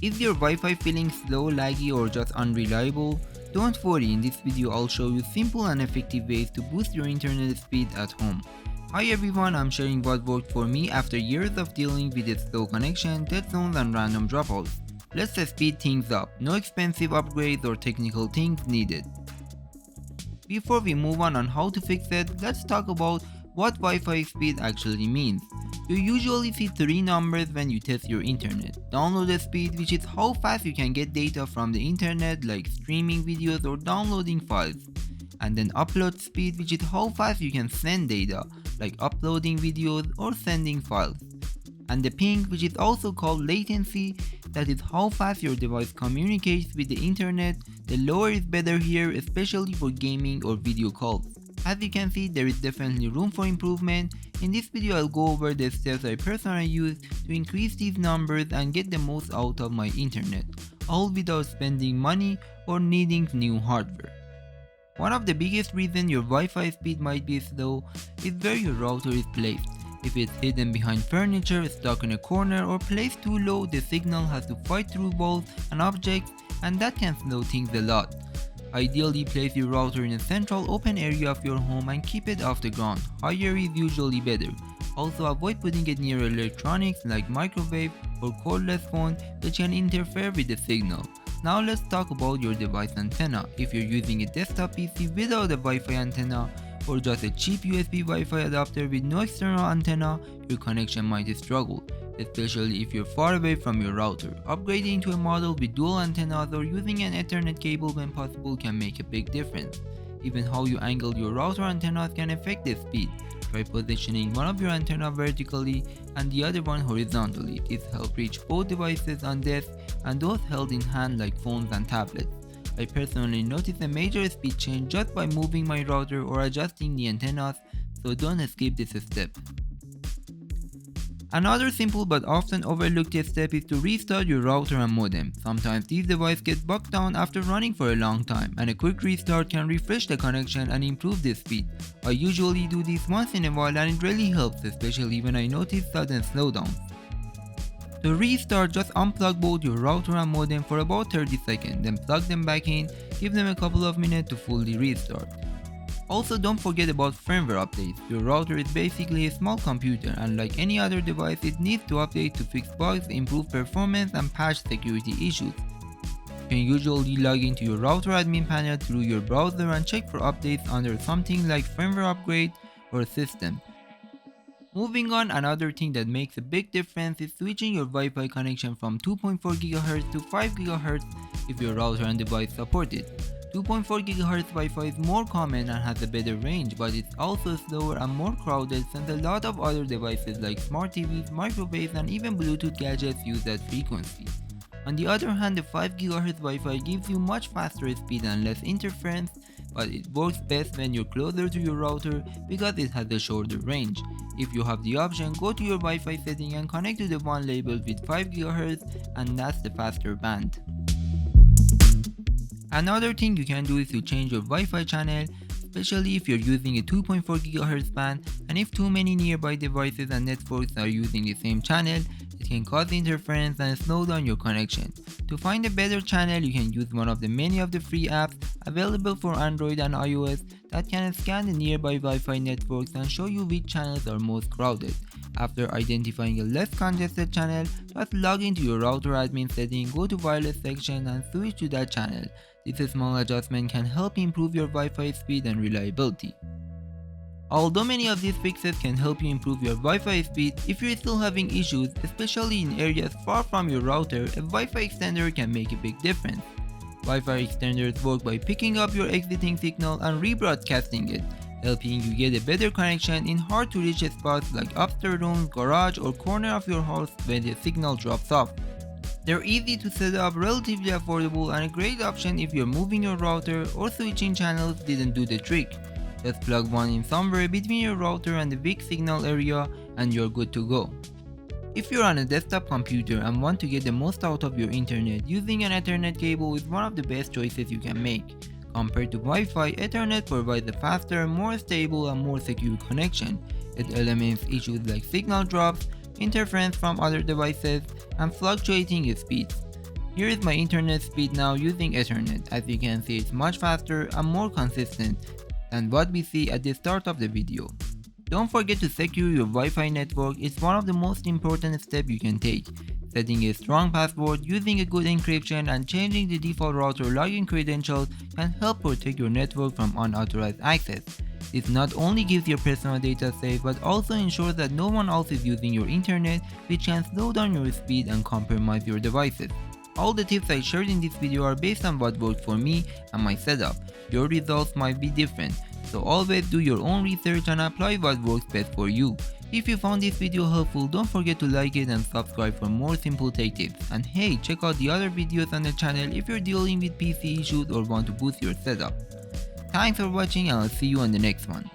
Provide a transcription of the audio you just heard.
Is your Wi-Fi feeling slow, laggy or just unreliable? Don't worry, in this video I'll show you simple and effective ways to boost your internet speed at home. Hi everyone, I'm sharing what worked for me after years of dealing with a slow connection, dead zones and random dropouts. Let's speed things up, no expensive upgrades or technical things needed. Before we move on how to fix it, let's talk about what Wi-Fi speed actually means. You usually see three numbers when you test your internet. Download speed, which is how fast you can get data from the internet like streaming videos or downloading files. And then upload speed, which is how fast you can send data like uploading videos or sending files. And the ping, which is also called latency, that is how fast your device communicates with the internet. The lower is better here, especially for gaming or video calls. As you can see, there is definitely room for improvement. In this video I'll go over the steps I personally use to increase these numbers and get the most out of my internet, all without spending money or needing new hardware. One of the biggest reasons your Wi-Fi speed might be slow is where your router is placed. If it's hidden behind furniture, stuck in a corner or placed too low, the signal has to fight through walls and objects, and that can slow things a lot. Ideally, place your router in a central open area of your home and keep it off the ground. Higher is usually better. Also, avoid putting it near electronics like microwave or cordless phone which can interfere with the signal. Now let's talk about your device antenna. If you're using a desktop PC without a Wi-Fi antenna, or just a cheap USB Wi-Fi adapter with no external antenna, your connection might struggle, especially if you're far away from your router. Upgrading to a model with dual antennas or using an Ethernet cable when possible can make a big difference. Even how you angle your router antennas can affect the speed. Try positioning one of your antennas vertically and the other one horizontally. This helps reach both devices on desk and those held in hand like phones and tablets. I personally noticed a major speed change just by moving my router or adjusting the antennas, so don't skip this step. Another simple but often overlooked step is to restart your router and modem. Sometimes these devices get bogged down after running for a long time, and a quick restart can refresh the connection and improve the speed. I usually do this once in a while and it really helps, especially when I notice sudden slowdowns. To restart, just unplug both your router and modem for about 30 seconds, then plug them back in, give them a couple of minutes to fully restart. Also, don't forget about firmware updates. Your router is basically a small computer, and like any other device, it needs to update to fix bugs, improve performance and patch security issues. You can usually log into your router admin panel through your browser and check for updates under something like firmware upgrade or system. Moving on, another thing that makes a big difference is switching your Wi-Fi connection from 2.4 GHz to 5 GHz if your router and device support it. 2.4 GHz Wi-Fi is more common and has a better range, but it's also slower and more crowded since a lot of other devices like smart TVs, microwaves and even Bluetooth gadgets use that frequency. On the other hand, the 5 GHz Wi-Fi gives you much faster speed and less interference, but it works best when you're closer to your router because it has a shorter range. If you have the option, go to your Wi-Fi setting and connect to the one labeled with 5 GHz, and that's the faster band. Another thing you can do is to change your Wi-Fi channel, especially if you're using a 2.4 GHz band, and if too many nearby devices and networks are using the same channel, it can cause interference and slow down your connection. To find a better channel, you can use one of the many of the free apps available for Android and iOS that can scan the nearby Wi-Fi networks and show you which channels are most crowded. After identifying a less congested channel, just log into your router admin setting, go to wireless section and switch to that channel. This small adjustment can help improve your Wi-Fi speed and reliability. Although many of these fixes can help you improve your Wi-Fi speed, if you're still having issues, especially in areas far from your router, a Wi-Fi extender can make a big difference. Wi-Fi extenders work by picking up your exiting signal and rebroadcasting it, helping you get a better connection in hard to reach spots like upstairs rooms, garage or corner of your house when the signal drops off. They're easy to set up, relatively affordable and a great option if you're moving your router or switching channels didn't do the trick. Just plug one in somewhere between your router and the big signal area and you're good to go. If you're on a desktop computer and want to get the most out of your internet, using an Ethernet cable is one of the best choices you can make. Compared to Wi-Fi, Ethernet provides a faster, more stable and more secure connection. It eliminates issues like signal drops, interference from other devices, and fluctuating speeds. Here is my internet speed now using Ethernet. As you can see, it's much faster and more consistent than what we see at the start of the video. Don't forget to secure your Wi-Fi network. It's one of the most important steps you can take. Setting a strong password, using a good encryption, and changing the default router login credentials can help protect your network from unauthorized access. This not only keeps your personal data safe, but also ensures that no one else is using your internet, which can slow down your speed and compromise your devices. All the tips I shared in this video are based on what worked for me and my setup. Your results might be different, so always do your own research and apply what works best for you. If you found this video helpful, don't forget to like it and subscribe for more simple tech tips. And hey, check out the other videos on the channel if you're dealing with PC issues or want to boost your setup. Thanks for watching and I'll see you on the next one.